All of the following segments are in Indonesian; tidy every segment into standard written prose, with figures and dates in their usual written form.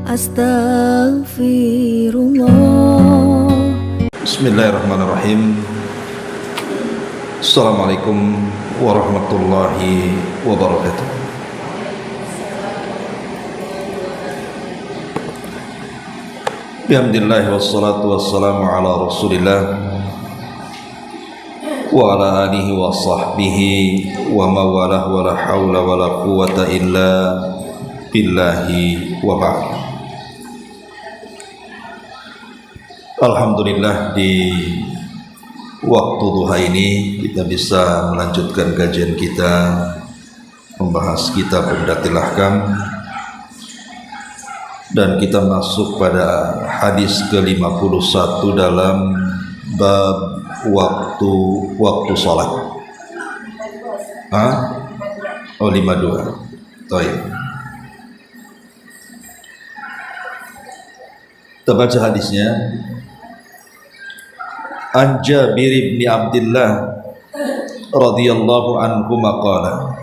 Astaghfirullah. Bismillahirrahmanirrahim. Assalamualaikum warahmatullahi wabarakatuh. Bihamdillah wassalatu wassalamu ala rasulillah wa ala alihi wa sahbihi wa mawalah wa la hawla wa la quwata illa billahi wa ba'd. Alhamdulillah, di waktu duha ini kita bisa melanjutkan kajian kita membahas kitab Umdatul Ahkam, dan kita masuk pada hadis ke-51 dalam bab waktu salat. Oh, 52. Baik. Kita baca hadisnya. An Jabir bin Abdullah radhiyallahu anhu maqala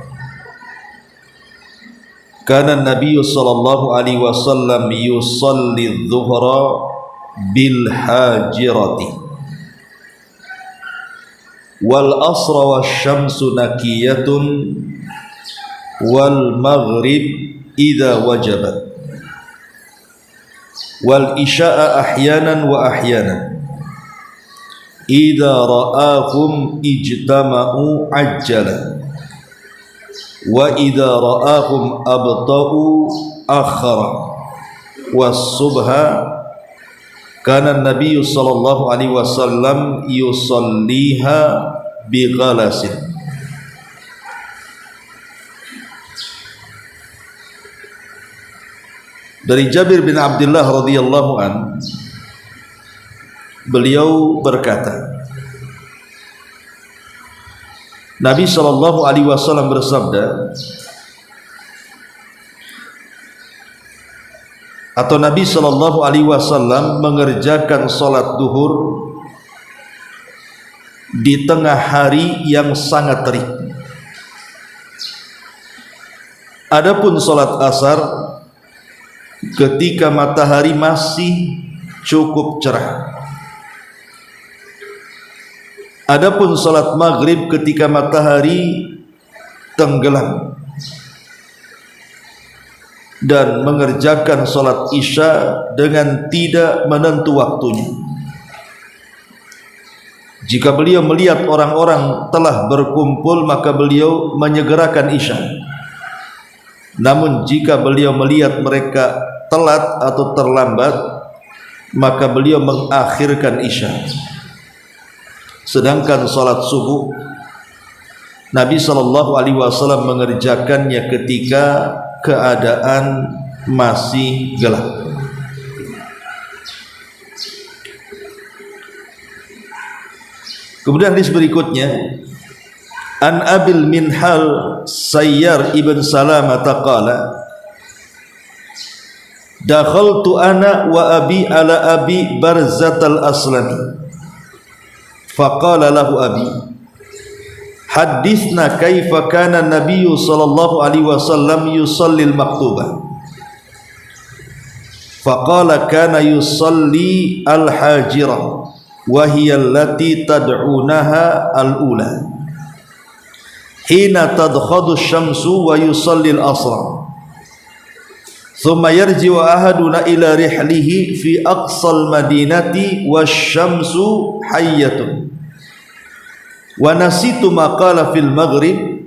kana an-nabiy sallallahu alaihi wasallam yusalli adh-dhuhra bil hajirati wal asra wasyamsu nakiyatun wal maghrib idza wajabat wal isya'a ahyanan wa ahyanan idza ra'ahum ijtama'u ajjala wa idza ra'ahum abta'u akhara was subha kana an-nabiy sallallahu alaihi wasallam yusalliha bi ghalasin. Dari Jabir bin Abdullah radhiyallahu an, beliau berkata, Nabi sallallahu alaihi wasallam bersabda, atau Nabi sallallahu alaihi wasallam mengerjakan salat duhur di tengah hari yang sangat terik. Adapun salat asar ketika matahari masih cukup cerah. Adapun salat maghrib ketika matahari tenggelam, dan mengerjakan salat isya dengan tidak menentu waktunya. Jika beliau melihat orang-orang telah berkumpul, maka beliau menyegerakan isya. Namun jika beliau melihat mereka telat atau terlambat, maka beliau mengakhirkan isya. Sedangkan salat subuh Nabi sallallahu alaihi wasallam mengerjakannya ketika keadaan masih gelap. Kemudian hadis berikutnya, An Abil Minhal Sayyar ibn Salamah qala dakhaltu ana wa abi ala abi Barzat al-Aslami faqala lahu abi hadithna kaifa kana an-nabiyyu sallallahu alaihi wasallam yusalli al-maktubah faqala kana yusalli al-hajirah wa hiya allati tad'unaha al-ula hina tadkhadu asy-syamsu wa yusalli al-asra thumma yarji'u ahaduna ila rihlihi fi aqsal madinati wasyamsu hayyatun wa nasitu ma qala fil maghrib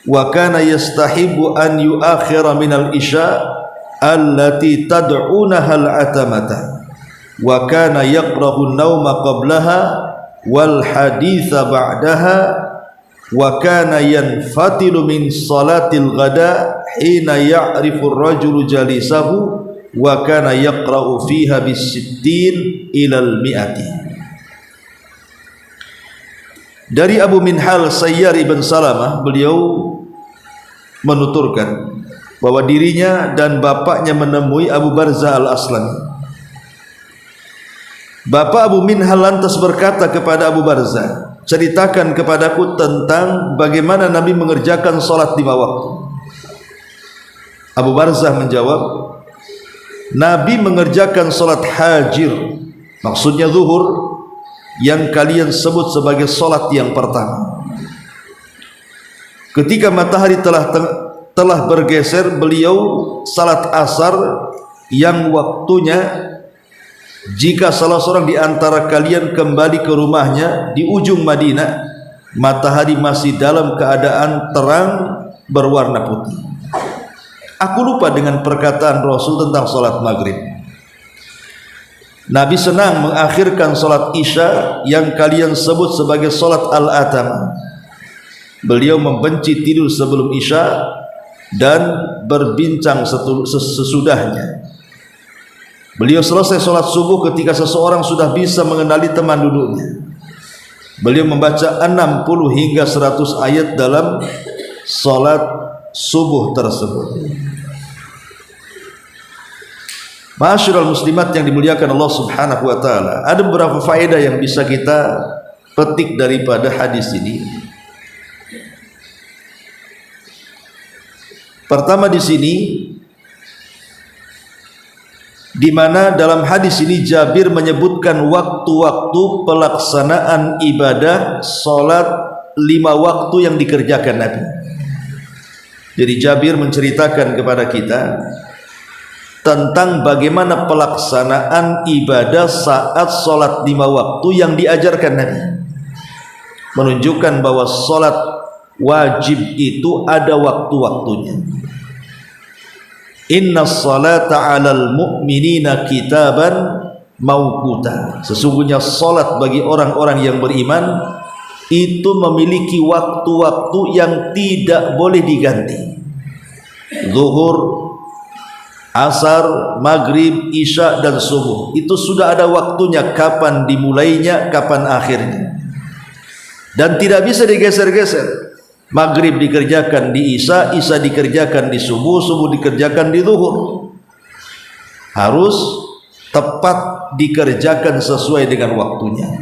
wa kana yastahibu an yuakhira min al isya allati tad'unaha al atamata wa kana yaqrahu an-nawma qablaha wal haditha ba'daha wa kana yanfatilu min salatil ghada hina ya'rifu ar-rajulu jalisahu wa kana yaqra'u fiha bis-sittin ila al-mi'ati. Dari Abu Minhal Sayyar ibn Salamah, beliau menuturkan bahwa dirinya dan bapaknya menemui Abu Barzah al-Aslami. Bapak Abu Minhal lantas berkata kepada Abu Barzah, ceritakan kepadaku tentang bagaimana Nabi mengerjakan salat 5 waktu. Abu Barzah menjawab, Nabi mengerjakan salat hajir, maksudnya zuhur, yang kalian sebut sebagai salat yang pertama. Ketika matahari telah bergeser, beliau salat asar yang waktunya jika salah seorang di antara kalian kembali ke rumahnya di ujung Madinah, matahari masih dalam keadaan terang berwarna putih. Aku lupa dengan perkataan Rasul tentang salat maghrib. Nabi senang mengakhirkan salat isya yang kalian sebut sebagai salat al-atam. Beliau membenci tidur sebelum isya dan berbincang sesudahnya. Beliau selesai salat subuh ketika seseorang sudah bisa mengenali teman duduknya. Beliau membaca 60 hingga 100 ayat dalam salat subuh tersebut. Ma'asyiral muslimat yang dimuliakan Allah Subhanahu wa taala, ada beberapa faedah yang bisa kita petik daripada hadis ini. Pertama di sini, di mana dalam hadis ini Jabir menyebutkan waktu-waktu pelaksanaan ibadah salat 5 waktu yang dikerjakan Nabi. Jadi Jabir menceritakan kepada kita tentang bagaimana pelaksanaan ibadah saat salat 5 waktu yang diajarkan Nabi, menunjukkan bahwa salat wajib itu ada waktu-waktunya. Inna salata 'alal mu'minina kitaban mauquta. Sesungguhnya salat bagi orang-orang yang beriman itu memiliki waktu-waktu yang tidak boleh diganti. Zuhur, asar, maghrib, isya dan subuh itu sudah ada waktunya, kapan dimulainya, kapan akhirnya, dan tidak bisa digeser-geser. Maghrib dikerjakan di isya, isya dikerjakan di subuh, subuh dikerjakan di zuhur. Harus tepat dikerjakan sesuai dengan waktunya.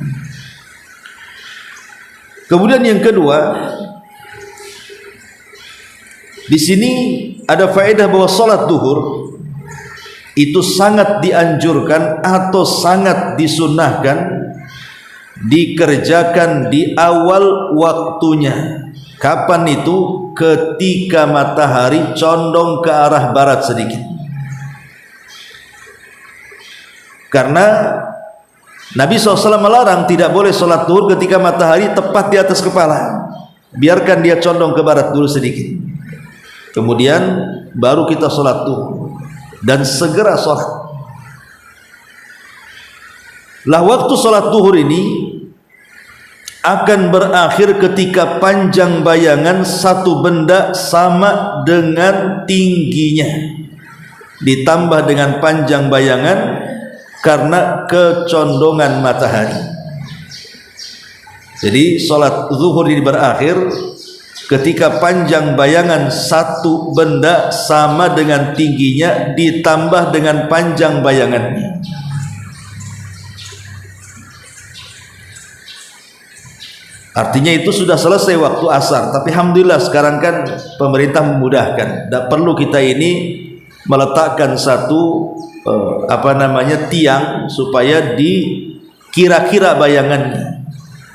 Kemudian yang kedua, di sini ada faedah bahwa salat zuhur itu sangat dianjurkan atau sangat disunnahkan dikerjakan di awal waktunya. Kapan itu? Ketika matahari condong ke arah barat sedikit. Karena Nabi SAW melarang, tidak boleh sholat zuhur ketika matahari tepat di atas kepala. Biarkan dia condong ke barat dulu sedikit, kemudian baru kita sholat zuhur dan segera sholat. Lah waktu sholat zuhur ini akan berakhir ketika panjang bayangan satu benda sama dengan tingginya ditambah dengan panjang bayangan karena kecondongan matahari. Jadi sholat zuhur ini berakhir ketika panjang bayangan satu benda sama dengan tingginya ditambah dengan panjang bayangannya. Artinya itu sudah selesai waktu asar. Tapi alhamdulillah sekarang kan pemerintah memudahkan, tidak perlu kita ini meletakkan satu tiang supaya dikira-kira bayangannya,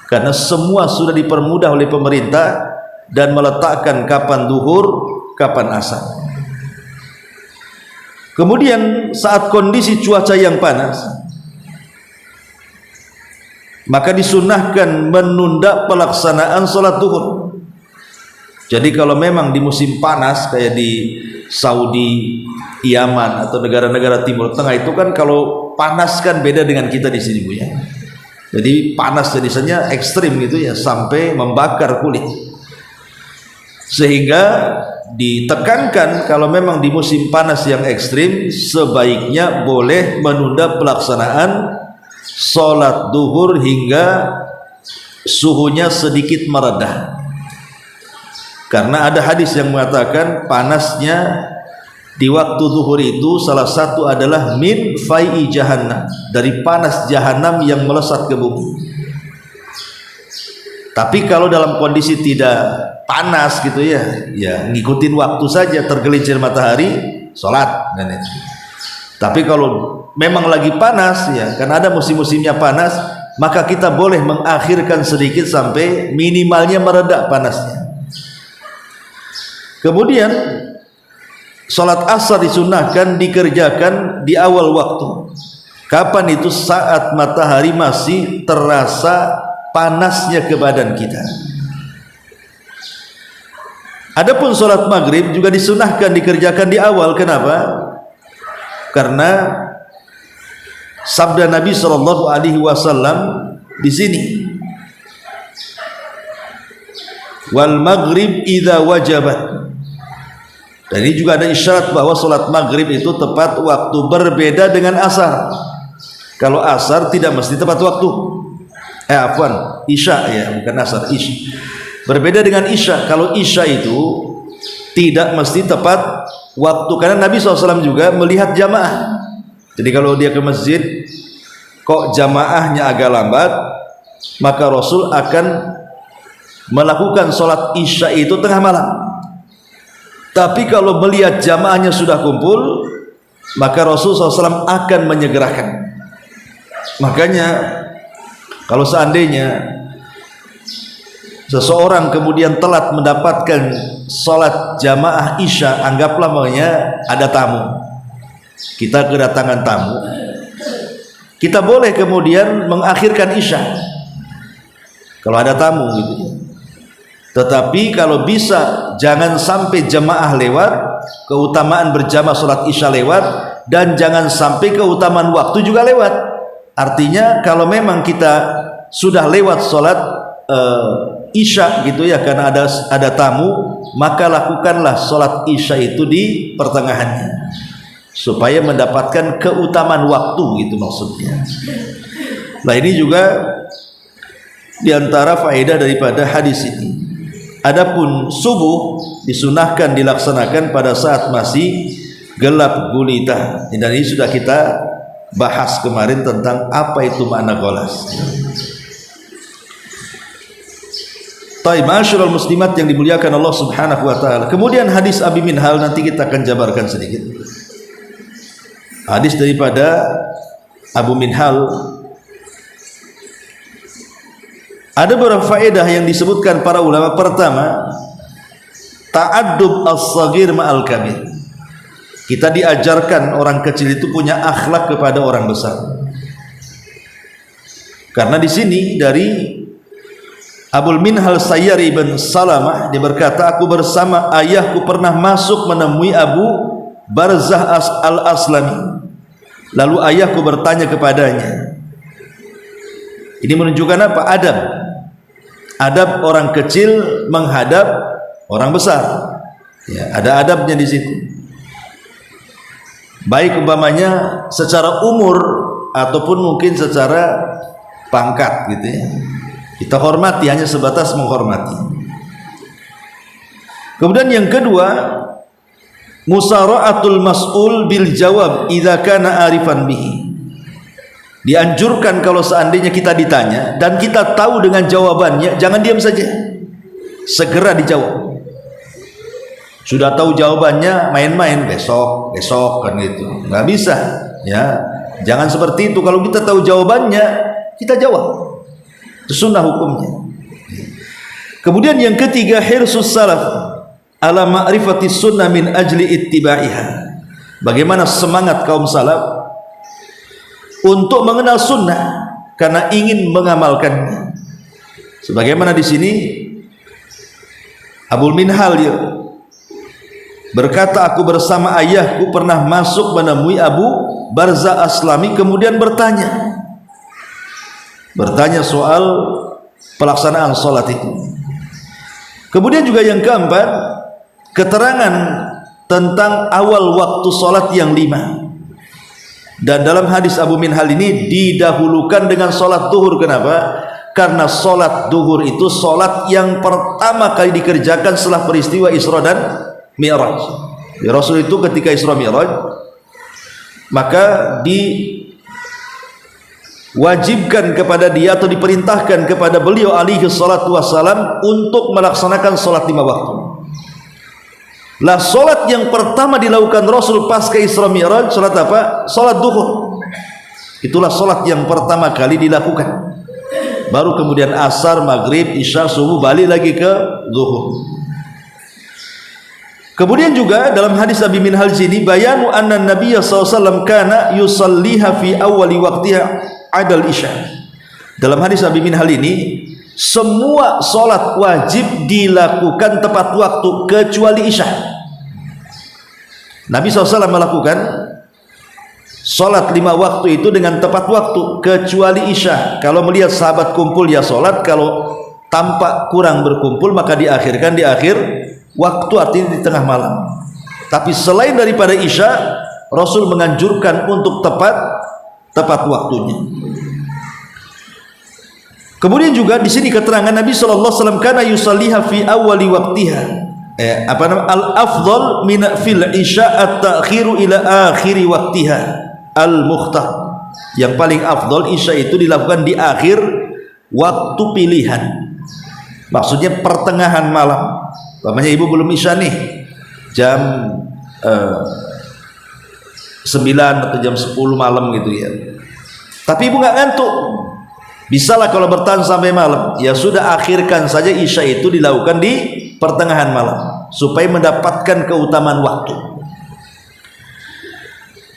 karena semua sudah dipermudah oleh pemerintah dan meletakkan kapan zuhur, kapan asar. Kemudian saat kondisi cuaca yang panas, maka disunnahkan menunda pelaksanaan sholat zuhur. Jadi kalau memang di musim panas kayak di Saudi, Yaman atau negara-negara Timur Tengah itu kan kalau panas kan beda dengan kita di sini Bu ya. Jadi panas jenisnya ekstrim gitu ya, sampai membakar kulit. Sehingga ditekankan kalau memang di musim panas yang ekstrim sebaiknya boleh menunda pelaksanaan sholat zuhur hingga suhunya sedikit meredah. Karena ada hadis yang mengatakan panasnya di waktu zuhur itu salah satu adalah min fai'i jahannam, dari panas jahanam yang melesat ke bumi. Tapi kalau dalam kondisi tidak panas gitu ya, ya ngikutin waktu saja, tergelincir matahari, sholat dan itu. Tapi kalau memang lagi panas ya, kan ada musim-musimnya panas, maka kita boleh mengakhirkan sedikit sampai minimalnya mereda panasnya. Kemudian salat asar disunahkan dikerjakan di awal waktu. Kapan itu? Saat matahari masih terasa panasnya ke badan kita. Adapun salat maghrib juga disunahkan dikerjakan di awal. Kenapa? Karena sabda Nabi SAW di sini, wal maghrib idza wajabat. Dan ini juga ada isyarat bahwa salat maghrib itu tepat waktu, berbeda dengan asar. Kalau asar tidak mesti tepat waktu. Isya ya, bukan asar, isya. Berbeda dengan isya. Kalau isya itu tidak mesti tepat waktu, karena Nabi SAW juga melihat jamaah. Jadi kalau dia ke masjid kok jamaahnya agak lambat, maka Rasul akan melakukan sholat isya itu tengah malam. Tapi kalau melihat jamaahnya sudah kumpul, maka Rasul SAW akan menyegerakan. Makanya kalau seandainya seseorang kemudian telat mendapatkan sholat jamaah isya, anggaplah makanya ada tamu, kita kedatangan tamu, kita boleh kemudian mengakhirkan isya kalau ada tamu gitu. Tetapi kalau bisa jangan sampai jamaah lewat, keutamaan berjamaah sholat isya lewat, dan jangan sampai keutamaan waktu juga lewat. Artinya kalau memang kita sudah lewat sholat isya gitu ya, karena ada tamu, maka lakukanlah sholat isya itu di pertengahannya supaya mendapatkan keutamaan waktu, gitu maksudnya. Nah, ini juga diantara faedah daripada hadis ini. Adapun subuh disunahkan dilaksanakan pada saat masih gelap gulita, dan ini sudah kita bahas kemarin tentang apa itu makna golas. Ma'asyiral muslimat yang dimuliakan Allah Subhanahu wa taala. Kemudian hadis Abi Minhal nanti kita akan jabarkan sedikit. Hadis daripada Abu Minhal, ada beberapa faedah yang disebutkan para ulama. Pertama, ta'addub as-saghir ma'al kabir. Kita diajarkan orang kecil itu punya akhlak kepada orang besar. Karena di sini dari Abul Minhal Sayyar ibn Salamah, dia berkata, aku bersama ayahku pernah masuk menemui Abu Barzah al-Aslami. Lalu ayahku bertanya kepadanya. Ini menunjukkan apa? Adab. Adab orang kecil menghadap orang besar. Ya, ada adabnya di situ. Baik umpamanya secara umur ataupun mungkin secara pangkat gitu ya. Kita hormati, hanya sebatas menghormati. Kemudian yang kedua, musara'atul mas'ul bil jawab idza kana arifan bihi. Dianjurkan kalau seandainya kita ditanya dan kita tahu dengan jawabannya, jangan diam saja, segera dijawab. Sudah tahu jawabannya, main-main besok kan gitu, nggak bisa ya. Jangan seperti itu. Kalau kita tahu jawabannya, kita jawab. Itu sunnah hukumnya. Kemudian yang ketiga, hirsus salaf ala ma'rifati sunnah min ajli ittiba'iha. Bagaimana semangat kaum salaf untuk mengenal sunnah karena ingin mengamalkannya. Sebagaimana di sini Abul Minhal berkata, aku bersama ayahku pernah masuk menemui Abu Barzah Aslami, kemudian bertanya soal pelaksanaan sholat itu. Kemudian juga yang keempat, keterangan tentang awal waktu sholat yang 5. Dan dalam hadis Abu Minhal ini didahulukan dengan sholat duhur. Kenapa? Karena sholat duhur itu sholat yang pertama kali dikerjakan setelah peristiwa Isra dan Mi'raj. Ya, Rasul itu ketika Isra Mi'raj, maka diwajibkan kepada dia atau diperintahkan kepada beliau alaihi salatu wassalam untuk melaksanakan sholat 5 waktu. Lah solat yang pertama dilakukan Rasul pasca Isra Mi'raj, solat apa? Solat duhur. Itulah solat yang pertama kali dilakukan. Baru kemudian asar, maghrib, isya, subuh, balik lagi ke zuhur. Kemudian juga dalam hadis Abi Minhal ini bayanu anna Nabiya SAW kana yusalliha fi awali waqtiha adal isya. Dalam hadis Abi Minhal ini semua solat wajib dilakukan tepat waktu kecuali isya. Nabi SAW melakukan solat 5 waktu itu dengan tepat waktu kecuali isya. Kalau melihat sahabat kumpul ya solat, kalau tampak kurang berkumpul maka diakhirkan di akhir waktu, artinya di tengah malam. Tapi selain daripada isya, Rasul menganjurkan untuk tepat waktunya. Kemudian juga di sini keterangan Nabi sallallahu alaihi wasallam kana yusalliha fi awali waqtiha. Al-afdal min fil isya at-ta'khiru ila akhiri waqtiha al-mukhtar. Yang paling afdal isya itu dilakukan di akhir waktu pilihan. Maksudnya pertengahan malam. Umpamanya ibu belum isya nih, jam 9 atau jam 10 malam gitu ya. Tapi ibu nggak ngantuk, bisalah kalau bertahan sampai malam. Ya sudah, akhirkan saja isya itu dilakukan di pertengahan malam supaya mendapatkan keutamaan waktu.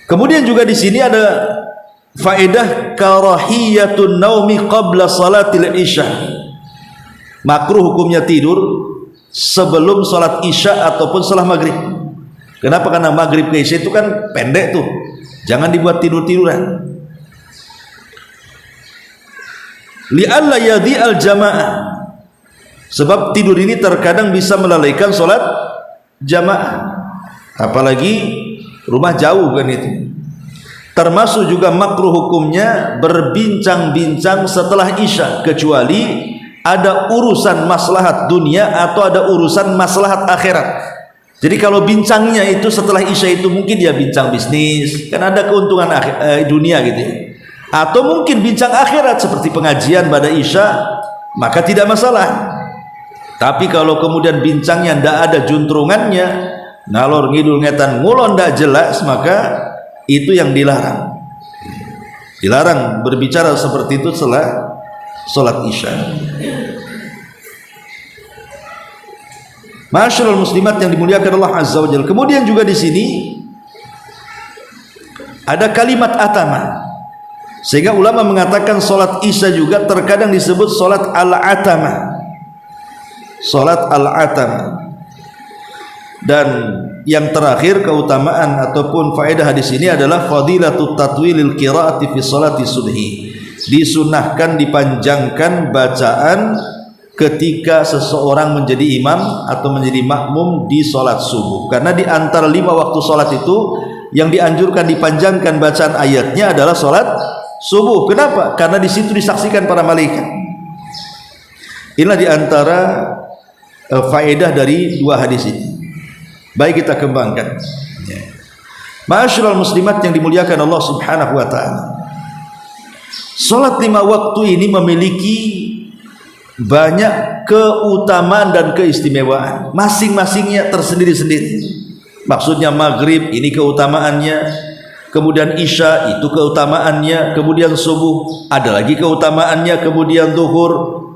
Kemudian juga di sini ada faedah karahiyatun naumi qabla salatil isya. Makruh hukumnya tidur sebelum salat isya ataupun setelah maghrib. Kenapa? Karena maghrib ke isya itu kan pendek tuh, jangan dibuat tidur-tiduran. Li'alla yadhi'al jamaah, sebab tidur ini terkadang bisa melalaikan salat jamaah, apalagi rumah jauh kan itu. Termasuk juga makruh hukumnya berbincang-bincang setelah isya, kecuali ada urusan maslahat dunia atau ada urusan maslahat akhirat. Jadi kalau bincangnya itu setelah isya itu mungkin ya bincang bisnis, kan ada keuntungan dunia gitu ya. Atau mungkin bincang akhirat seperti pengajian pada isya, maka tidak masalah. Tapi kalau kemudian bincangnya tidak ada juntrungannya, ngalor ngidul ngetan ngulon tidak jelas, maka itu yang dilarang. Dilarang berbicara seperti itu setelah salat isya. Masyaallah muslimat yang dimuliakan Allah Azza wa Jalla. Kemudian juga di sini ada kalimat atama, sehingga ulama mengatakan salat isya juga terkadang disebut salat al-atama. Salat al-atama. Dan yang terakhir keutamaan ataupun faedah hadis ini adalah fadilatut tatwilil qiraati fi salati subhi. Disunahkan dipanjangkan bacaan ketika seseorang menjadi imam atau menjadi makmum di salat subuh. Karena di antara 5 waktu salat itu yang dianjurkan dipanjangkan bacaan ayatnya adalah salat subuh. Kenapa? Karena di situ disaksikan para malaikat. Inilah di antara faedah dari 2 hadis ini. Baik, kita kembangkan. Ma'asyiral muslimat yang dimuliakan Allah Subhanahu wa taala. Salat 5 waktu ini memiliki banyak keutamaan dan keistimewaan, masing-masingnya tersendiri-sendiri. Maksudnya maghrib ini keutamaannya, kemudian isya itu keutamaannya, kemudian subuh ada lagi keutamaannya, kemudian zuhur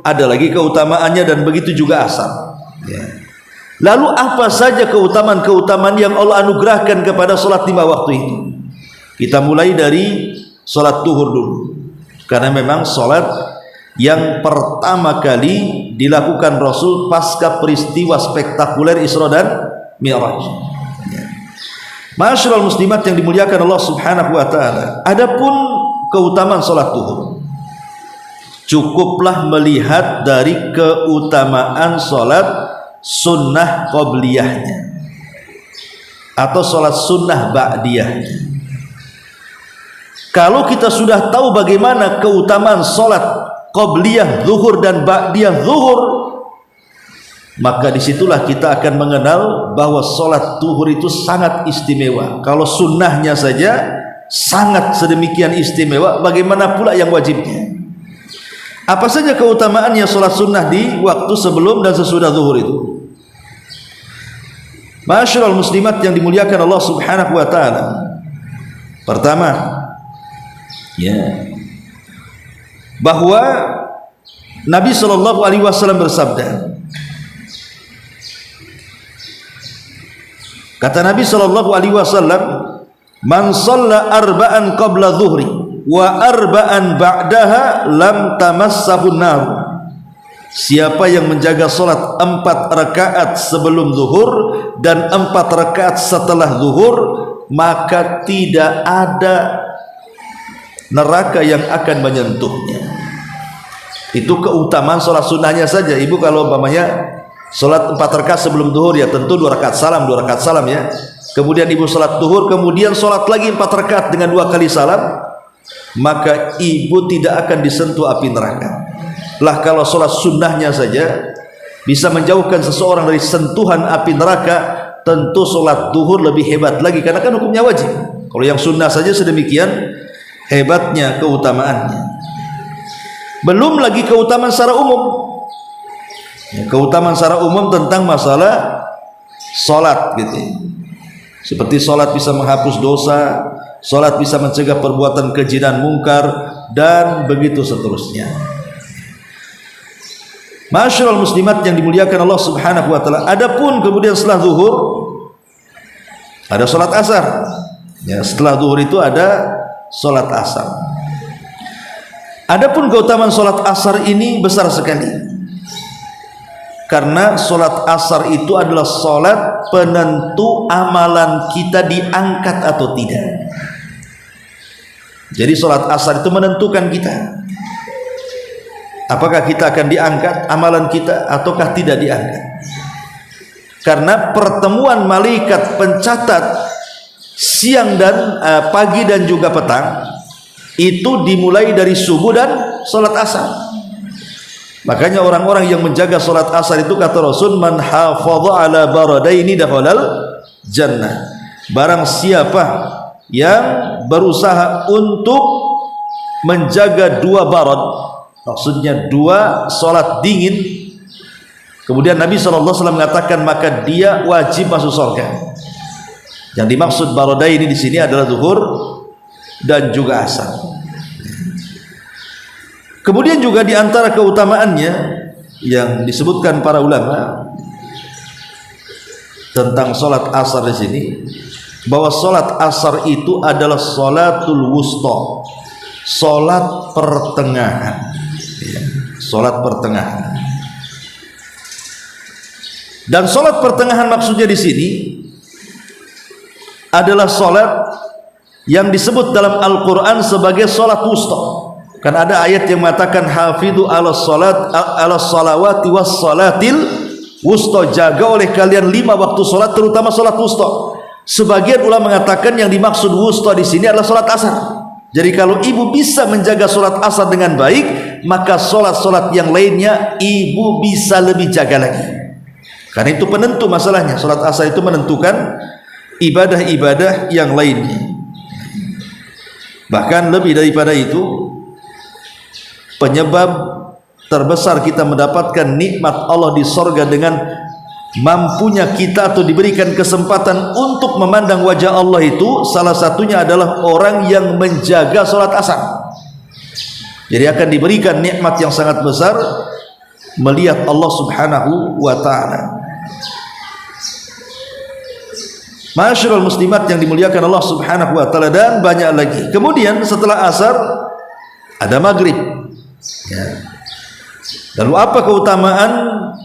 ada lagi keutamaannya, dan begitu juga asar. Lalu apa saja keutamaan-keutamaan yang Allah anugerahkan kepada salat 5 waktu itu? Kita mulai dari salat zuhur dulu, karena memang salat yang pertama kali dilakukan Rasul pasca peristiwa spektakuler Isra dan Mi'raj. Ma'asyiral muslimat yang dimuliakan Allah Subhanahu wa taala. Adapun keutamaan salat zuhur, cukuplah melihat dari keutamaan salat sunnah qabliyahnya atau salat sunnah ba'diyahnya. Kalau kita sudah tahu bagaimana keutamaan salat qabliyah zuhur dan ba'diyah zuhur, maka disitulah kita akan mengenal bahwa salat zuhur itu sangat istimewa. Kalau sunnahnya saja sangat sedemikian istimewa, bagaimana pula yang wajibnya? Apa saja keutamaannya salat sunnah di waktu sebelum dan sesudah zuhur itu? Ma'asyiral muslimat yang dimuliakan Allah Subhanahu wa taala. Pertama, bahwa Nabi sallallahu alaihi wasallam bersabda, kata Nabi sallallahu alaihi wasallam, "Man shalla arba'an qabla dhuhri wa arba'an ba'daha lam tamassahu nar." Siapa yang menjaga salat 4 rakaat sebelum zuhur dan 4 rakaat setelah zuhur, maka tidak ada neraka yang akan menyentuhnya. Itu keutamaan salat sunnahnya saja. Ibu kalau umpamanya salat 4 rakaat sebelum zuhur, ya tentu 2 rakaat salam, 2 rakaat salam ya. Kemudian ibu salat zuhur, kemudian salat lagi 4 rakaat dengan 2 kali salam, maka ibu tidak akan disentuh api neraka. Lah kalau salat sunnahnya saja bisa menjauhkan seseorang dari sentuhan api neraka, tentu salat zuhur lebih hebat lagi karena kan hukumnya wajib. Kalau yang sunnah saja sedemikian hebatnya keutamaannya. Belum lagi keutamaan secara umum. Keutamaan secara umum tentang masalah salat gitu. Seperti salat bisa menghapus dosa, salat bisa mencegah perbuatan keji dan mungkar, dan begitu seterusnya. Ma'asyiral muslimat yang dimuliakan Allah Subhanahu wa taala. Adapun kemudian setelah zuhur ada salat asar. Ya, setelah zuhur itu ada salat asar. Adapun keutamaan salat asar ini besar sekali. Karena salat asar itu adalah salat penentu amalan kita diangkat atau tidak. Jadi salat asar itu menentukan kita, apakah kita akan diangkat amalan kita ataukah tidak diangkat. Karena pertemuan malaikat pencatat siang dan pagi dan juga petang itu dimulai dari subuh dan salat asar. Makanya orang-orang yang menjaga salat asar itu kata Rasul, man hafadha ala baradaini dakhalal jannah. Barang siapa yang berusaha untuk menjaga 2 barad, maksudnya 2 salat dingin, kemudian Nabi SAW mengatakan maka dia wajib masuk surga. Yang dimaksud baradaini di sini adalah zuhur dan juga asar. Kemudian juga di antara keutamaannya yang disebutkan para ulama tentang salat asar di sini, bahwa salat asar itu adalah salatul wusta, salat pertengahan. Salat pertengahan. Dan salat pertengahan maksudnya di sini adalah salat yang disebut dalam Al-Qur'an sebagai salat wusta. Kan ada ayat yang mengatakan hafidhu ala salawati was salatil wusta, jaga oleh kalian 5 waktu salat, terutama salat wusta. Sebagian ulama mengatakan yang dimaksud wusta di sini adalah salat asar. Jadi kalau ibu bisa menjaga salat asar dengan baik, maka salat-salat yang lainnya ibu bisa lebih jaga lagi. Karena itu penentu masalahnya. Salat asar itu menentukan ibadah-ibadah yang lainnya. Bahkan lebih daripada itu, penyebab terbesar kita mendapatkan nikmat Allah di sorga dengan mampunya kita atau diberikan kesempatan untuk memandang wajah Allah itu, salah satunya adalah orang yang menjaga salat asar. Jadi akan diberikan nikmat yang sangat besar melihat Allah Subhanahu wa ta'ala. Ma'asyiral muslimat yang dimuliakan Allah Subhanahu wa ta'ala, dan banyak lagi. Kemudian setelah asar ada maghrib. Ya. Lalu apa keutamaan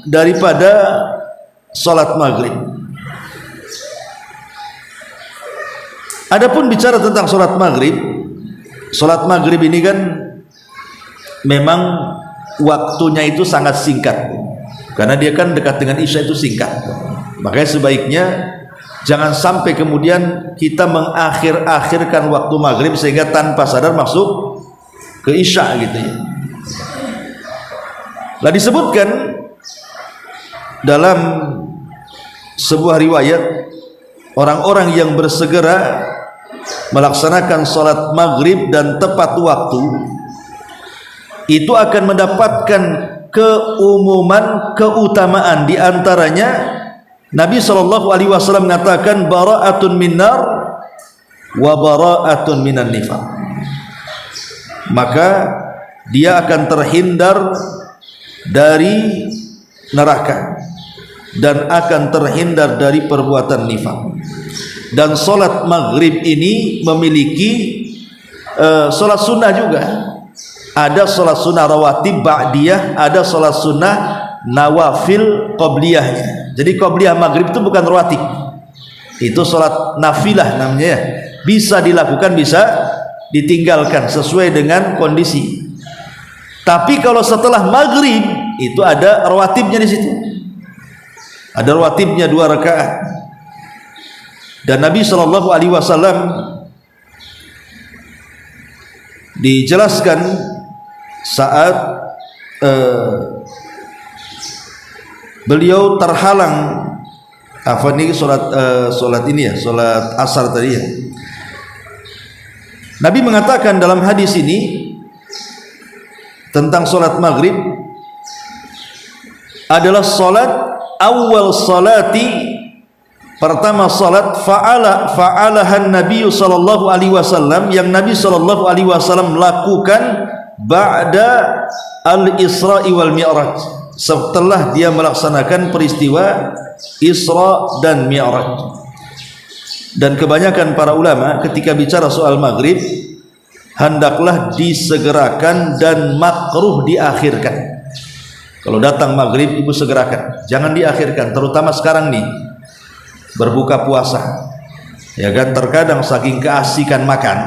daripada salat maghrib? Adapun bicara tentang salat maghrib ini kan memang waktunya itu sangat singkat, karena dia kan dekat dengan isya itu singkat. Makanya sebaiknya jangan sampai kemudian kita mengakhir-akhirkan waktu maghrib sehingga tanpa sadar masuk ke isya gitu ya. Lah disebutkan dalam sebuah riwayat, orang-orang yang bersegera melaksanakan salat maghrib dan tepat waktu itu akan mendapatkan keumuman keutamaan, di antaranya Nabi SAW mengatakan bara'atun minnar wa bara'atun minan nifaq, maka dia akan terhindar dari neraka dan akan terhindar dari perbuatan nifaq. Dan solat maghrib ini memiliki solat sunnah juga. Ada solat sunnah rawatib ba'diyah, ada solat sunnah nawafil qabliyahnya. Jadi qabliyah maghrib itu bukan rawatib, itu solat nafilah namanya ya. Bisa dilakukan, bisa ditinggalkan sesuai dengan kondisi. Tapi kalau setelah maghrib itu ada rawatibnya di situ. Ada rawatibnya 2 rakaat. Dan Nabi SAW dijelaskan saat beliau terhalang solat ini ya, solat asar tadi ya. Nabi mengatakan dalam hadis ini tentang solat maghrib adalah solat awal salati, pertama salat fa'alahan Nabi sallallahu alaihi wasallam, yang Nabi sallallahu alaihi wasallam lakukan ba'da al-Isra'i wal Mi'raj, setelah dia melaksanakan peristiwa Isra dan Mi'raj. Dan kebanyakan para ulama ketika bicara soal maghrib hendaklah disegerakan dan makruh diakhirkan. Kalau datang maghrib ibu segerakan, jangan diakhirkan, terutama sekarang nih berbuka puasa ya kan, terkadang saking keasikan makan,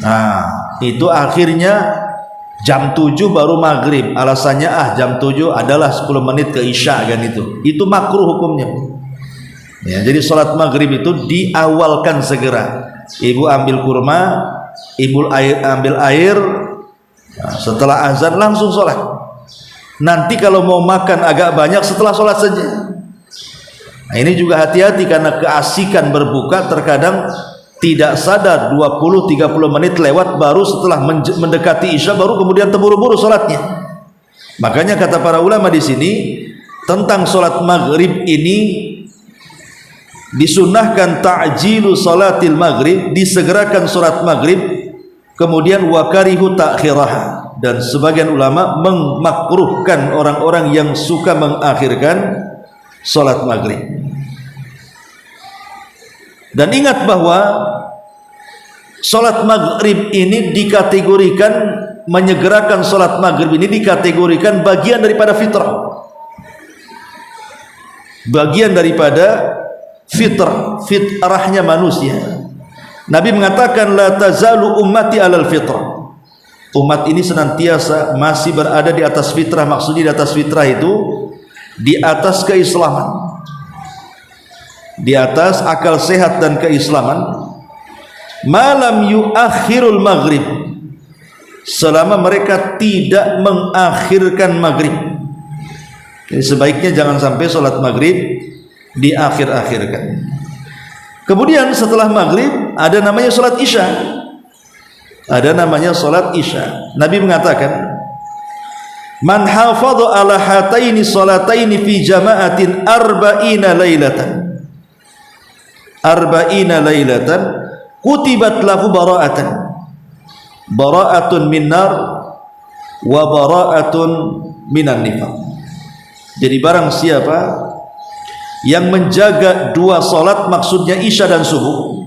nah itu akhirnya jam 7 baru maghrib, alasannya jam 7 adalah 10 menit ke isya kan, itu makruh hukumnya ya. Jadi sholat maghrib itu diawalkan segera, ibu ambil kurma, ibu ambil air, nah, setelah azan langsung sholat. Nanti kalau mau makan agak banyak setelah sholat saja. Nah, ini juga hati-hati karena keasikan berbuka terkadang tidak sadar 20-30 menit lewat baru setelah mendekati isya baru kemudian terburu-buru sholatnya. Makanya kata para ulama di sini tentang sholat maghrib ini disunnahkan ta'jilu sholatil maghrib, disegerakan sholat maghrib, kemudian wakarihu ta'khiraha, dan sebagian ulama memakruhkan orang-orang yang suka mengakhirkan sholat maghrib. Dan ingat bahwa sholat maghrib ini dikategorikan, menyegerakan sholat maghrib ini dikategorikan bagian daripada fitrah, bagian daripada fitrahnya manusia. Nabi mengatakan la tazalu ummati alal fitrah, umat ini senantiasa masih berada di atas fitrah. Maksudnya di atas fitrah itu di atas keislaman, di atas akal sehat dan keislaman. Malam yuakhirul maghrib, selama mereka tidak mengakhirkan maghrib. Jadi sebaiknya jangan sampai sholat maghrib diakhir-akhirkan. Kemudian setelah maghrib ada namanya sholat isya, ada namanya sholat isya. Nabi mengatakan man hafadha ala hataini sholataini fi jama'atin arba'ina lailatan kutibat lahu bara'atun minnar wa bara'atun minan nifaq. Jadi barang siapa yang menjaga 2 salat, maksudnya isya dan subuh,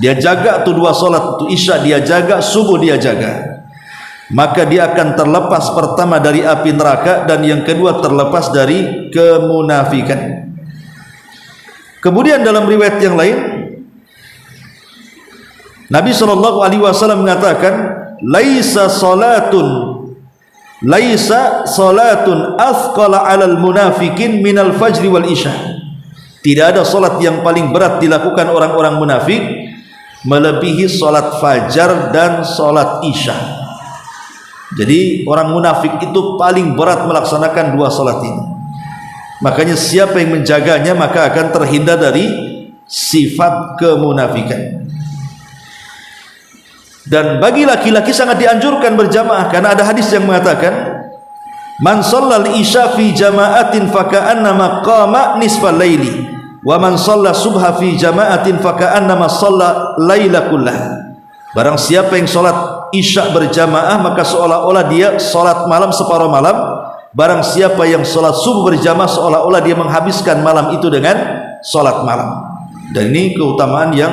dia jaga tuh 2 salat, itu isya dia jaga, subuh dia jaga, maka dia akan terlepas pertama dari api neraka dan yang kedua terlepas dari kemunafikan. Kemudian dalam riwayat yang lain Nabi SAW mengatakan laisa salatun athqala 'alal munafikin minal fajri wal isya. Tidak ada salat yang paling berat dilakukan orang-orang munafik melebihi salat fajar dan salat isya. Jadi orang munafik itu paling berat melaksanakan 2 salat ini. Makanya siapa yang menjaganya maka akan terhindar dari sifat kemunafikan. Dan bagi laki-laki sangat dianjurkan berjamaah karena ada hadis yang mengatakan Man shallal isya fi jama'atin faka'annama qama nisfal laili wa man shalla subha fi jama'atin faka'annama shalla laila kullah. Barang siapa yang salat isya berjamaah maka seolah-olah dia salat malam separuh malam. Barang siapa yang salat subuh berjamaah seolah-olah dia menghabiskan malam itu dengan salat malam. Dan ini keutamaan yang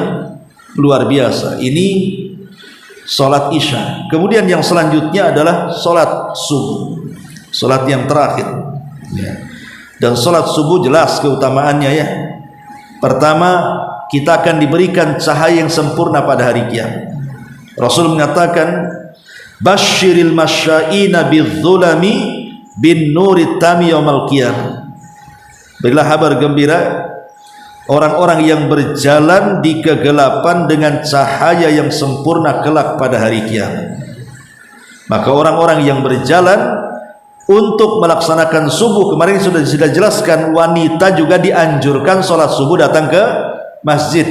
luar biasa. Ini salat isya. Kemudian yang selanjutnya adalah salat subuh, salat yang terakhir ya. Dan salat subuh jelas keutamaannya ya. Pertama, kita akan diberikan cahaya yang sempurna pada hari kiamat. Rasul mengatakan, basyiril masya'ina bidzulami bin nuri tami yaumal qiyamah. Berilah kabar gembira orang-orang yang berjalan di kegelapan dengan cahaya yang sempurna kelak pada hari kiamat. Maka orang-orang yang berjalan untuk melaksanakan subuh, kemarin sudah jelaskan, wanita juga dianjurkan sholat subuh datang ke masjid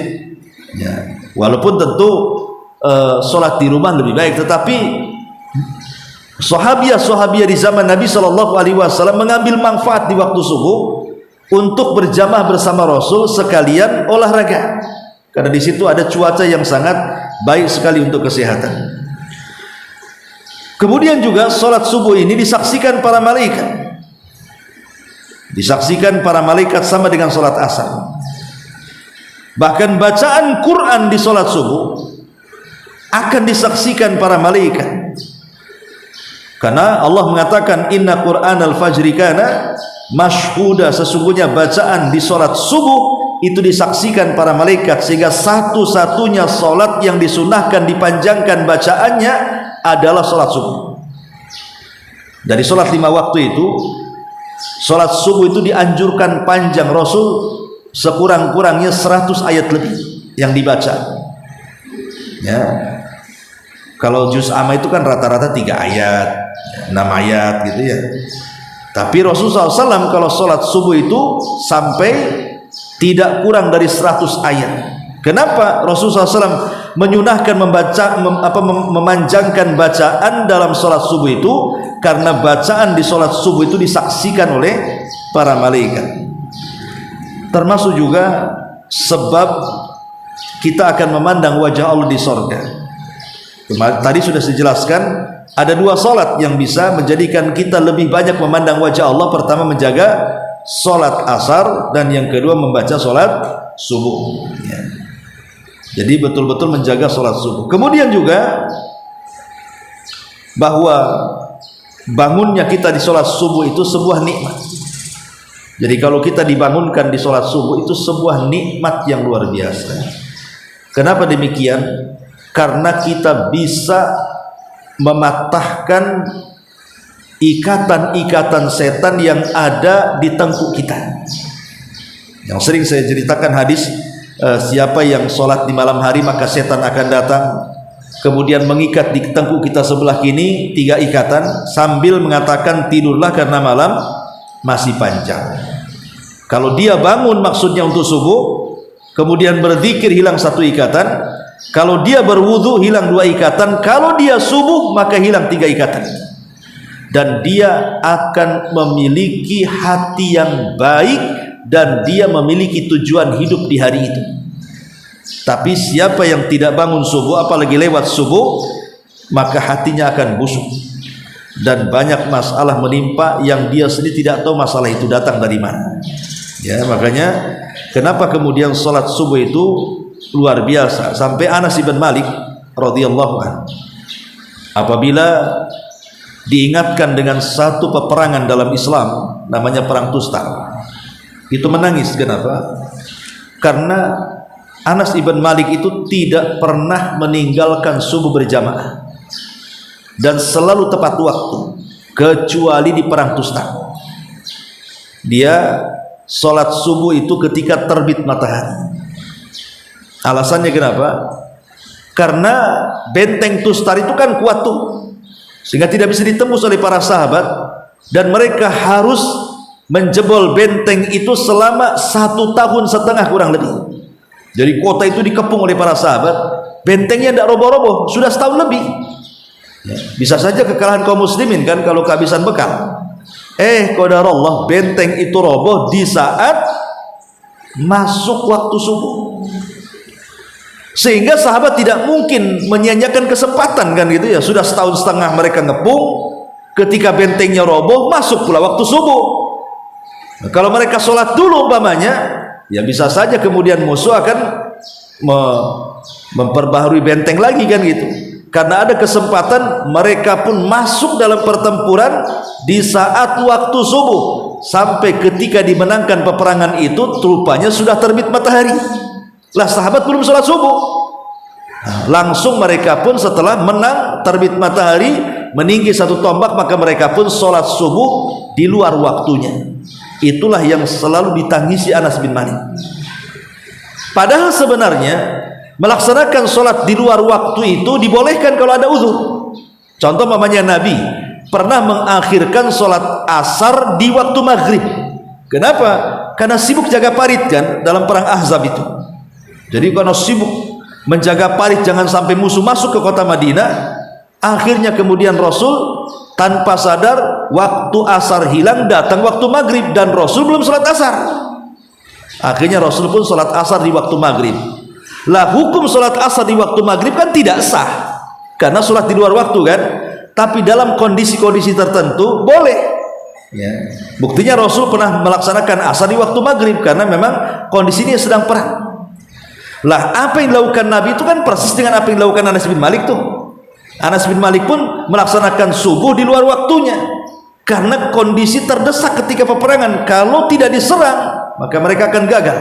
ya. Walaupun tentu sholat di rumah lebih baik, tetapi sahabiah di zaman Nabi SAW mengambil manfaat di waktu subuh untuk berjamaah bersama Rasul sekalian olahraga, karena di situ ada cuaca yang sangat baik sekali untuk kesehatan. Kemudian juga sholat subuh ini disaksikan para malaikat, sama dengan sholat asar. Bahkan bacaan Quran di sholat subuh akan disaksikan para malaikat, karena Allah mengatakan inna Qur'anal fajri kana mashhuda, sesungguhnya bacaan di sholat subuh itu disaksikan para malaikat, sehingga satu-satunya sholat yang disunahkan dipanjangkan bacaannya adalah sholat subuh. Dari sholat 5 waktu itu, sholat subuh itu dianjurkan panjang. Rasul sekurang-kurangnya 100 ayat lebih yang dibaca ya. Kalau juz amma itu kan rata-rata 3 ayat 6 ayat gitu ya. Tapi Rasulullah SAW kalau sholat subuh itu sampai tidak kurang dari 100 ayat. Kenapa Rasulullah SAW menyunahkan memanjangkan bacaan dalam sholat subuh itu? Karena bacaan di sholat subuh itu disaksikan oleh para malaikat. Termasuk juga sebab kita akan memandang wajah Allah di sorga. Tadi sudah dijelaskan ada 2 sholat yang bisa menjadikan kita lebih banyak memandang wajah Allah. Pertama menjaga sholat asar, dan yang kedua membaca sholat subuh ya. Jadi betul-betul menjaga sholat subuh. Kemudian juga bahwa bangunnya kita di sholat subuh itu sebuah nikmat. Jadi kalau kita dibangunkan di sholat subuh itu sebuah nikmat yang luar biasa. Kenapa demikian? Karena kita bisa mematahkan ikatan-ikatan setan yang ada di tengkuk kita. Yang sering saya ceritakan hadis, siapa yang sholat di malam hari maka setan akan datang, kemudian mengikat di tengkuk kita sebelah kiri 3 ikatan sambil mengatakan tidurlah karena malam masih panjang. Kalau dia bangun maksudnya untuk subuh, kemudian berzikir hilang 1 ikatan. Kalau dia berwudu hilang 2 ikatan. Kalau dia subuh maka hilang 3 ikatan. Dan dia akan memiliki hati yang baik, dan dia memiliki tujuan hidup di hari itu. Tapi siapa yang tidak bangun subuh, apalagi lewat subuh, maka hatinya akan busuk dan banyak masalah menimpa yang dia sendiri tidak tahu masalah itu datang dari mana ya. Makanya kenapa kemudian sholat subuh itu luar biasa, sampai Anas bin Malik radhiyallahu anhu apabila diingatkan dengan satu peperangan dalam Islam namanya perang Tustar, itu menangis. Kenapa? Karena Anas ibn Malik itu tidak pernah meninggalkan subuh berjamaah dan selalu tepat waktu, kecuali di perang Tustar. Dia sholat subuh itu ketika terbit matahari. Alasannya kenapa? Karena benteng Tustar itu kan kuat tuh, sehingga tidak bisa ditembus oleh para sahabat, dan mereka harus menjebol benteng itu selama 1,5 tahun kurang lebih. Jadi kota itu dikepung oleh para sahabat, bentengnya tidak roboh-roboh, sudah setahun lebih. Bisa saja kekalahan kaum muslimin kan kalau kehabisan bekal. qadarullah, benteng itu roboh di saat masuk waktu subuh. Sehingga sahabat tidak mungkin menyia-nyiakan kesempatan kan gitu ya. Sudah setahun setengah mereka ngepung, ketika bentengnya roboh masuk pula waktu subuh. Nah, kalau mereka sholat dulu umpamanya, ya bisa saja kemudian musuh akan memperbaharui benteng lagi kan gitu. Karena ada kesempatan mereka pun masuk dalam pertempuran di saat waktu subuh, sampai ketika dimenangkan peperangan itu rupanya sudah terbit matahari. Lah sahabat belum sholat subuh. Nah, langsung mereka pun setelah menang terbit matahari meninggi satu tombak, maka mereka pun sholat subuh di luar waktunya. Itulah yang selalu ditangisi Anas bin Malik. Padahal sebenarnya melaksanakan sholat di luar waktu itu dibolehkan kalau ada uzur. Contoh mamanya Nabi pernah mengakhirkan sholat asar di waktu maghrib. Kenapa? Karena sibuk jaga parit kan dalam perang Ahzab itu. Jadi karena sibuk menjaga parit jangan sampai musuh masuk ke kota Madinah, akhirnya kemudian Rasul tanpa sadar waktu asar hilang, datang waktu maghrib dan Rasul belum sholat asar. Akhirnya Rasul pun sholat asar di waktu maghrib. Lah hukum sholat asar di waktu maghrib kan tidak sah karena sholat di luar waktu kan, tapi dalam kondisi-kondisi tertentu boleh ya. Buktinya Rasul pernah melaksanakan asar di waktu maghrib karena memang kondisinya sedang perang. Lah apa yang dilakukan Nabi itu kan persis dengan apa yang dilakukan Anas bin Malik tuh. Anas bin Malik pun melaksanakan subuh di luar waktunya karena kondisi terdesak ketika peperangan. Kalau tidak diserang maka mereka akan gagal.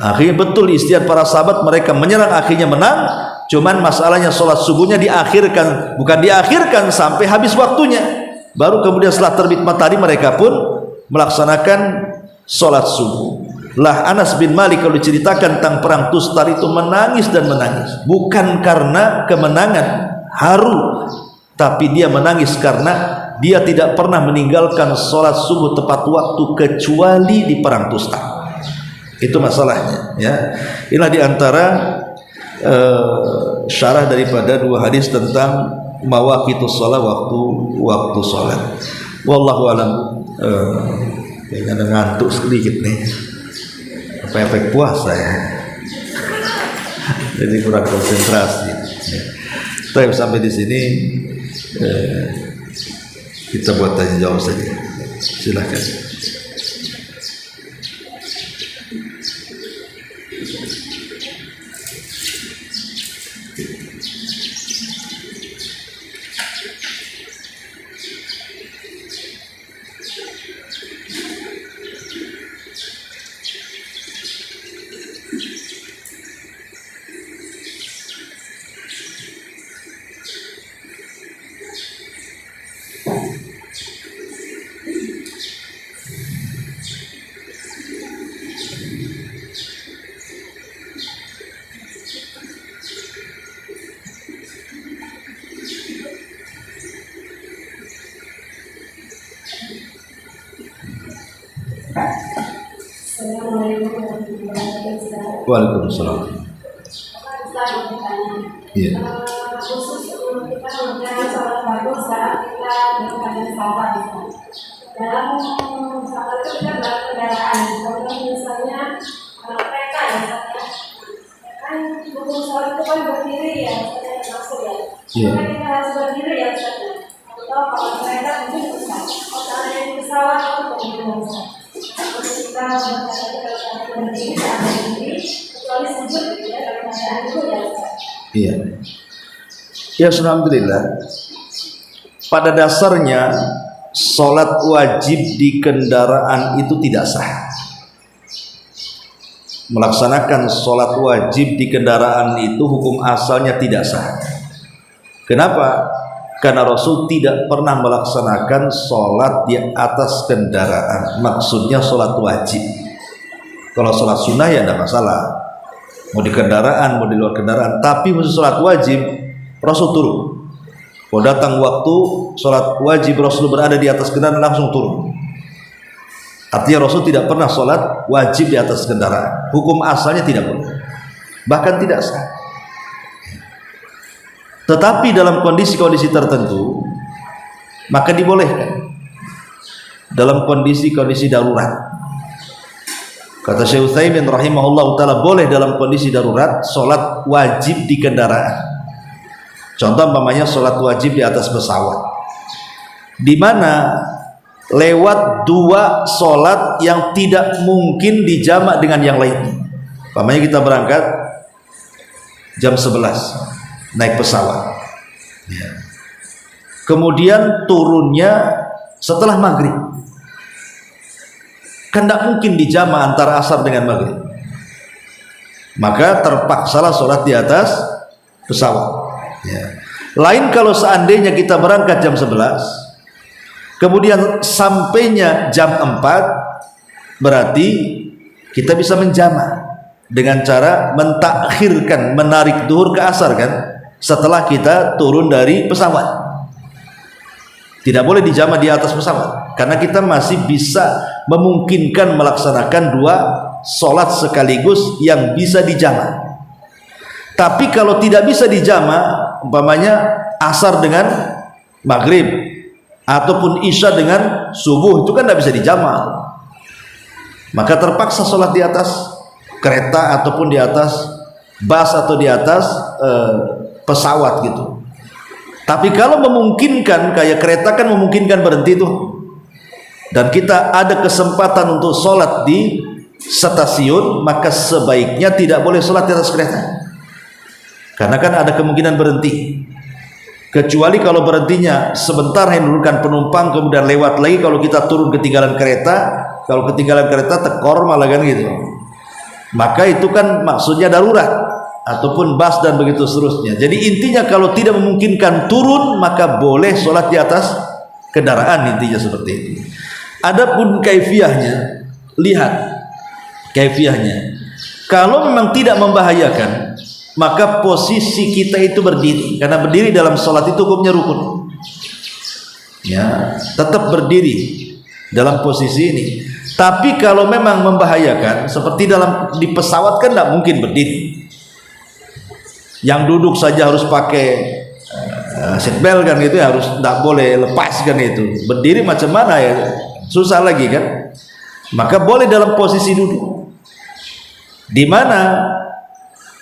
Akhirnya betul ijtihad para sahabat, mereka menyerang, akhirnya menang. Cuman masalahnya sholat subuhnya diakhirkan, bukan diakhirkan sampai habis waktunya, baru kemudian setelah terbit matahari mereka pun melaksanakan sholat subuh. Lah Anas bin Malik kalau diceritakan tentang perang Tustar itu menangis dan menangis, bukan karena kemenangan haru, tapi dia menangis karena dia tidak pernah meninggalkan sholat subuh tepat waktu kecuali di perang Tustar. Itu masalahnya ya. Inilah diantara syarah daripada dua hadis tentang mawaqitus shalah, waktu sholat. Wallahu alam. Kayaknya ada ngantuk sedikit nih, apa efek puasa ya, jadi kurang konsentrasi ya. Tapi sampai di sini kita buat tanya jawab saja, silakan. Waalaikumsalam. Iya. Khusus untuk kita mengerjakan sholat fardu saat kita dalam keadaan salat. Dalam salat itu kita dalam kendaraan. Contoh misalnya kereta ya, kan hukum sholat itu kan berdiri ya, maksud ya. Karena kita harus berdiri ya, atau kalau kereta mungkin bisa. Kalau yang pesawat itu bagaimana bisa? Kita berdiri saat berdiri, kecuali sujud ya dalam keadaan itu ya. Iya. Ya alhamdulillah. Pada dasarnya sholat wajib di kendaraan itu tidak sah. Melaksanakan sholat wajib di kendaraan itu hukum asalnya tidak sah. Kenapa? Karena Rasul tidak pernah melaksanakan sholat di atas kendaraan. Maksudnya sholat wajib. Kalau sholat sunnah ya tidak masalah, mau di kendaraan, mau di luar kendaraan. Tapi khusus sholat wajib, Rasul turun. Kalau datang waktu sholat wajib, Rasul berada di atas kendaraan, langsung turun. Artinya Rasul tidak pernah sholat wajib di atas kendaraan. Hukum asalnya tidak boleh, bahkan tidak sah. Tetapi dalam kondisi-kondisi tertentu maka dibolehkan. dalam kondisi-kondisi darurat. Kata Syekh Utsaimin rahimahullah taala, boleh dalam kondisi darurat sholat wajib di kendaraan. Contoh umpamanya sholat wajib di atas pesawat, di mana lewat dua sholat yang tidak mungkin dijamak dengan yang lainnya. Umpamanya kita berangkat jam 11 naik pesawat, kemudian turunnya setelah maghrib, kan tidak mungkin dijama antara asar dengan maghrib, maka terpaksalah sholat di atas pesawat. Lain kalau seandainya kita berangkat jam 11 kemudian sampainya jam 4, berarti kita bisa menjama dengan cara mentakhirkan, menarik duhur ke asar kan, setelah kita turun dari pesawat. Tidak boleh dijama di atas pesawat, karena kita masih bisa memungkinkan melaksanakan dua sholat sekaligus yang bisa dijama. Tapi kalau tidak bisa dijama, umpamanya asar dengan maghrib ataupun isya dengan subuh, itu kan tidak bisa dijama, maka terpaksa sholat di atas kereta ataupun di atas bus atau di atas pesawat gitu. Tapi kalau memungkinkan, kayak kereta kan memungkinkan berhenti tuh, dan kita ada kesempatan untuk sholat di stasiun, maka sebaiknya tidak boleh sholat di atas kereta, karena kan ada kemungkinan berhenti. Kecuali kalau berhentinya sebentar menurunkan penumpang, kemudian lewat lagi, kalau kita turun ketinggalan kereta, kalau ketinggalan kereta tekor malah kan gitu, maka itu kan maksudnya darurat ataupun bus dan begitu seterusnya. Jadi intinya kalau tidak memungkinkan turun, maka boleh sholat di atas kendaraan, intinya seperti itu. Adapun kaifiyahnya, lihat kaifiyahnya. Kalau memang tidak membahayakan, maka posisi kita itu berdiri, karena berdiri dalam sholat itu hukumnya rukun. Ya, tetap berdiri dalam posisi ini. Tapi kalau memang membahayakan, seperti di pesawat kan tidak mungkin berdiri. Yang duduk saja harus pakai seatbelt kan, itu harus, tidak boleh lepas kan itu. Berdiri macam mana ya, susah lagi kan. Maka boleh dalam posisi duduk, di mana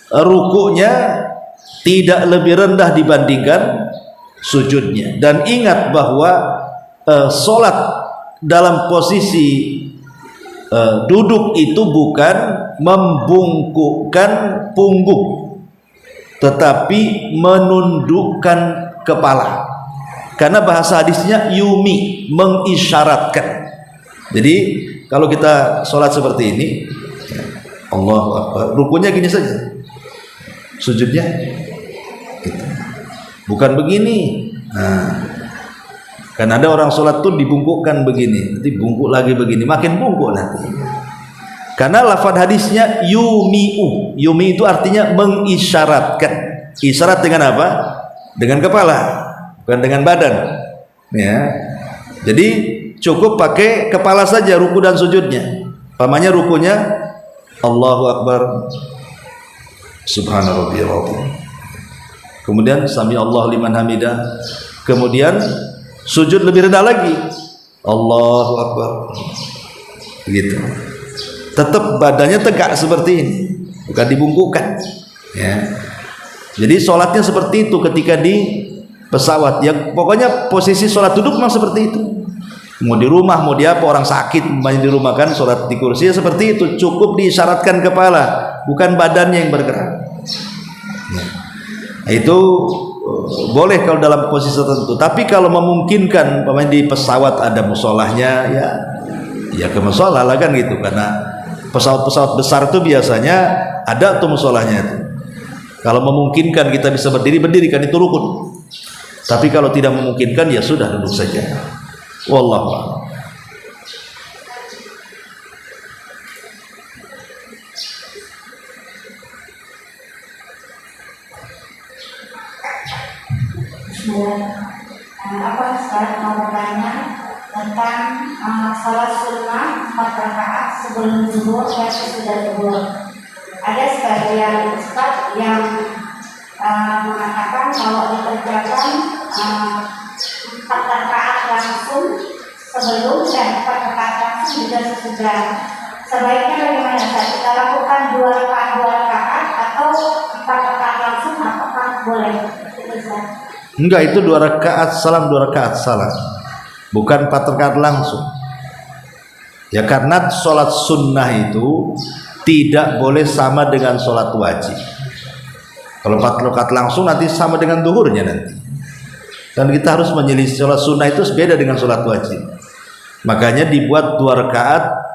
rukuknya tidak lebih rendah dibandingkan sujudnya. Dan ingat bahwa sholat dalam posisi duduk itu bukan membungkukkan punggung, tetapi menundukkan kepala, karena bahasa hadisnya yumi, mengisyaratkan. Jadi kalau kita sholat seperti ini, Allahu Akbar, rukunya gini saja, sujudnya gitu. Bukan begini. Kan ada orang sholat tuh dibungkukkan begini, nanti bungkuk lagi begini, makin bungkuk nanti. Karena lafaz hadisnya yumi'u. Yumi itu artinya mengisyaratkan. Isyarat dengan apa? Dengan kepala, bukan dengan badan. Ya. Jadi cukup pakai kepala saja ruku dan sujudnya. Pamannya rukunya Allahu Akbar, Subhana rabbiyal azim. Kemudian sami Allah liman hamidah. Kemudian sujud lebih rendah lagi, Allahu Akbar. Begitu. Tetap badannya tegak seperti ini, bukan dibungkukkan. Ya. Jadi sholatnya seperti itu ketika di pesawat. Ya pokoknya posisi sholat duduk memang seperti itu. Mau di rumah, mau di apa, orang sakit di rumah kan sholat di kursi ya seperti itu. Cukup diisyaratkan kepala, bukan badannya yang bergerak. Ya. Itu boleh kalau dalam posisi tertentu. Tapi kalau memungkinkan, pemain di pesawat ada musolahnya, ya ke musolah lah kan gitu. Karena pesawat-pesawat besar itu biasanya ada tuh musolahnya itu. Kalau memungkinkan kita bisa berdiri kan itu rukun. Tapi kalau tidak memungkinkan ya sudah duduk saja. Wallahu a'lam. Apa Ustaz mau bertanya tentang salat sunnah 4 rakaat sebelum zuhur dan sesudah zuhur. Ada sebagian ustaz yang mengatakan kalau dikerjakan 4 rakaat langsung sebelum dan dan sesudah. Sebaiknya bagaimana Ustaz? Kita lakukan 2 rakaat atau 4 rakaat langsung, apakah boleh? Enggak, itu 2 rakaat salam, 2 rakaat salam, bukan 4 rakaat langsung. Ya, karena sholat sunnah itu tidak boleh sama dengan sholat wajib. Kalau 4 rakaat langsung nanti sama dengan duhurnya nanti. Dan kita harus menyelisih, sholat sunnah itu beda dengan sholat wajib. Makanya dibuat 2 rakaat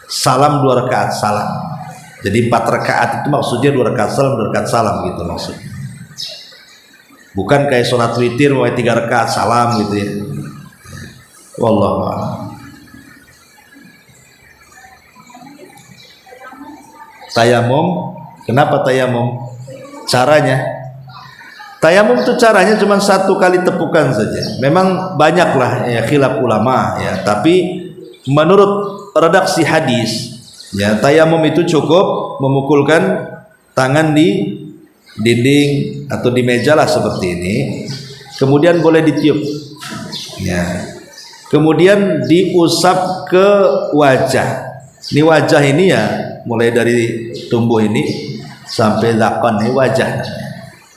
salam, 2 rakaat salam. Jadi 4 rakaat itu maksudnya 2 rakaat salam, 2 rakaat salam gitu maksudnya. Bukan kayak sholat witir, 3 rakaat salam gitu ya. Wallahu a'lam. Tayamum, kenapa tayamum? Caranya, tayamum itu caranya cuma 1 kali tepukan saja. Memang banyaklah ya khilaf ulama ya, tapi menurut redaksi hadis ya, tayamum itu cukup memukulkan tangan di dinding atau di meja lah seperti ini, kemudian boleh ditiup ya, kemudian diusap ke wajah. Ini wajah ini ya, mulai dari tumbuh ini sampai zakon ini wajah.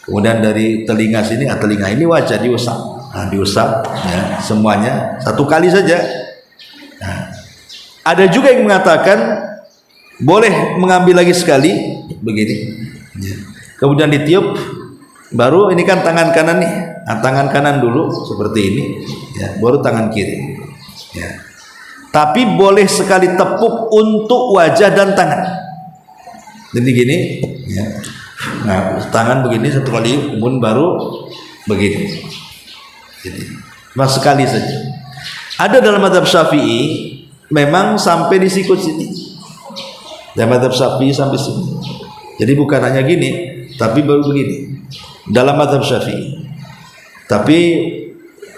Kemudian dari telinga sini, telinga ini wajah diusap. Nah, diusap ya, semuanya 1 kali saja. Nah, ada juga yang mengatakan boleh mengambil lagi sekali begini. Ya. Kemudian ditiup, baru ini kan tangan kanan nih. Nah, tangan kanan dulu seperti ini, ya, baru tangan kiri. Ya. Tapi boleh sekali tepuk untuk wajah dan tangan. Jadi gini, ya. Nah, tangan begini 1 kali, kemudian baru begini. Jadi, cuma sekali saja. Ada dalam mazhab Syafi'i memang sampai di sikut sini. Dalam mazhab Syafi'i sampai sini. Jadi bukan hanya gini, tapi baru begini. Dalam mazhab Syafi'i. Tapi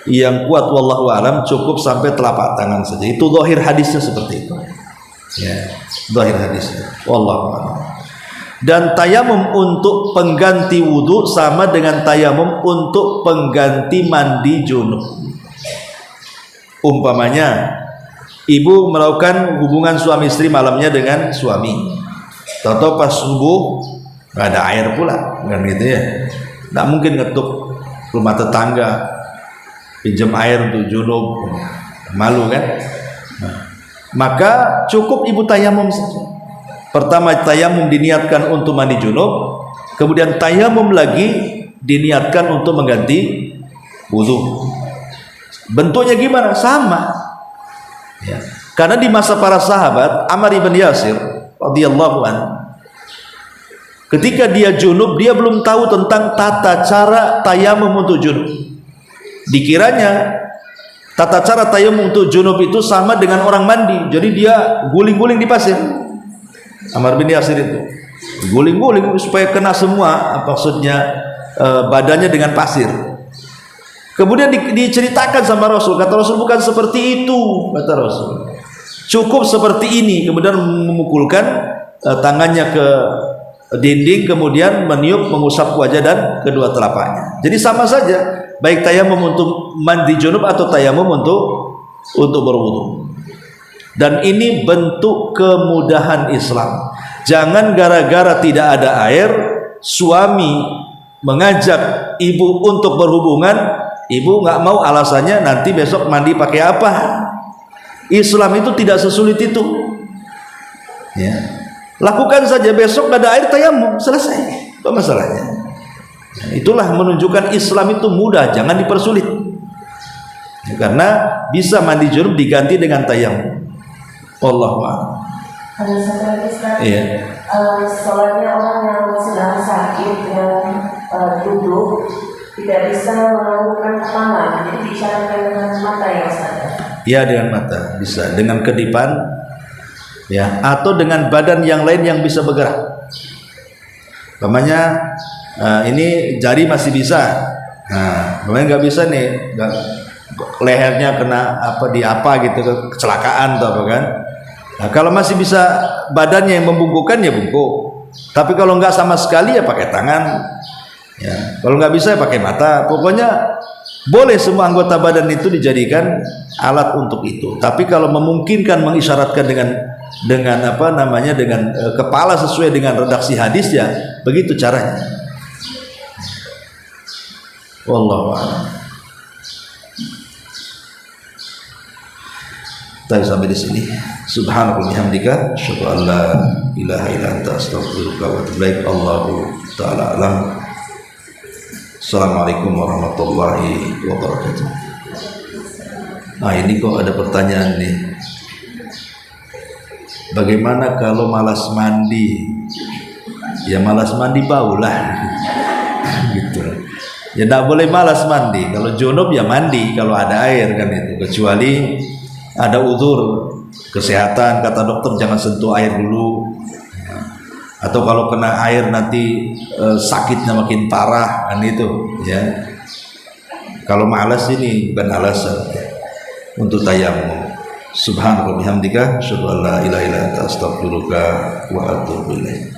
yang kuat wallahu alam cukup sampai telapak tangan saja. Itu zahir hadisnya seperti itu. Ya, zahir hadisnya. Wallahu alam. Dan tayamum untuk pengganti wudu sama dengan tayamum untuk pengganti mandi junub. Umpamanya ibu melakukan hubungan suami istri malamnya dengan suami. Tahu-tahu pas subuh nggak ada air pula, kan gitu ya. Nggak mungkin ngetuk rumah tetangga pinjam air untuk junub, malu kan? Nah, maka cukup ibu tayamum saja. Pertama tayamum diniatkan untuk mandi junub, kemudian tayamum lagi diniatkan untuk mengganti wudu. Bentuknya gimana? Sama. Ya. Karena di masa para sahabat, Ammar ibn Yasir radhiyallahu anhu, ketika dia junub, dia belum tahu tentang tata cara tayamum untuk junub. Dikiranya tata cara tayamum untuk junub itu sama dengan orang mandi. Jadi dia guling-guling di pasir. Ammar bin Yasir itu guling-guling supaya kena semua, maksudnya badannya dengan pasir. Kemudian diceritakan sama Rasul, kata Rasul bukan seperti itu, kata Rasul. Cukup seperti ini, kemudian memukulkan tangannya ke dinding, kemudian meniup, mengusap wajah dan kedua telapaknya. Jadi sama saja, baik tayamum untuk mandi junub atau tayamum untuk berwudu. Dan ini bentuk kemudahan Islam. Jangan gara-gara tidak ada air, suami mengajak ibu untuk berhubungan, ibu nggak mau, alasannya nanti besok mandi pakai apa. Islam itu tidak sesulit itu ya. Lakukan saja, besok nggak ada air, tayamum, selesai, apa masalahnya. Nah, itulah menunjukkan Islam itu mudah, jangan dipersulit ya, karena bisa mandi junub diganti dengan tayamum. Wallahu a'lam. Ada satu lagi Ustaz. Iya. Sholatnya orang yang sedang sakit yang duduk tidak bisa melakukan tangan, jadi diisyaratkan dengan mata ya Ustaz. Ya, dengan mata bisa, dengan kedipan ya, atau dengan badan yang lain yang bisa bergerak. Umpamanya ini jari masih bisa, nah umpamanya nggak bisa nih, lehernya kena apa gitu, kecelakaan atau apa kan. Nah, kalau masih bisa badannya yang membungkukkan ya bungkuk, tapi kalau nggak sama sekali ya pakai tangan ya. Kalau nggak bisa ya pakai mata. Pokoknya Boleh semua anggota badan itu dijadikan alat untuk itu. Tapi kalau memungkinkan mengisyaratkan dengan apa namanya dengan kepala sesuai dengan redaksi hadis ya begitu caranya. Wallahu a'lam. Kita sampai di sini. Subhanallah bihamdika asyhadu an la ilaha illa anta astaghfiruka wa atubu ilaik. Allahu taala alam. Assalamualaikum warahmatullahi wabarakatuh. Nah ini kok ada pertanyaan nih. Bagaimana kalau malas mandi? Ya malas mandi baulah. Gitu. Ya tidak boleh malas mandi. Kalau junub ya mandi kalau ada air kan itu. Kecuali ada uzur kesehatan, kata dokter jangan sentuh air dulu. Atau kalau kena air nanti sakitnya makin parah kan itu ya. Kalau malas ini bukan alasan untuk tayamum. Subhanallah bihamdika asyhadu an la ilaha illa anta astaghfiruka wa atubu ilaik.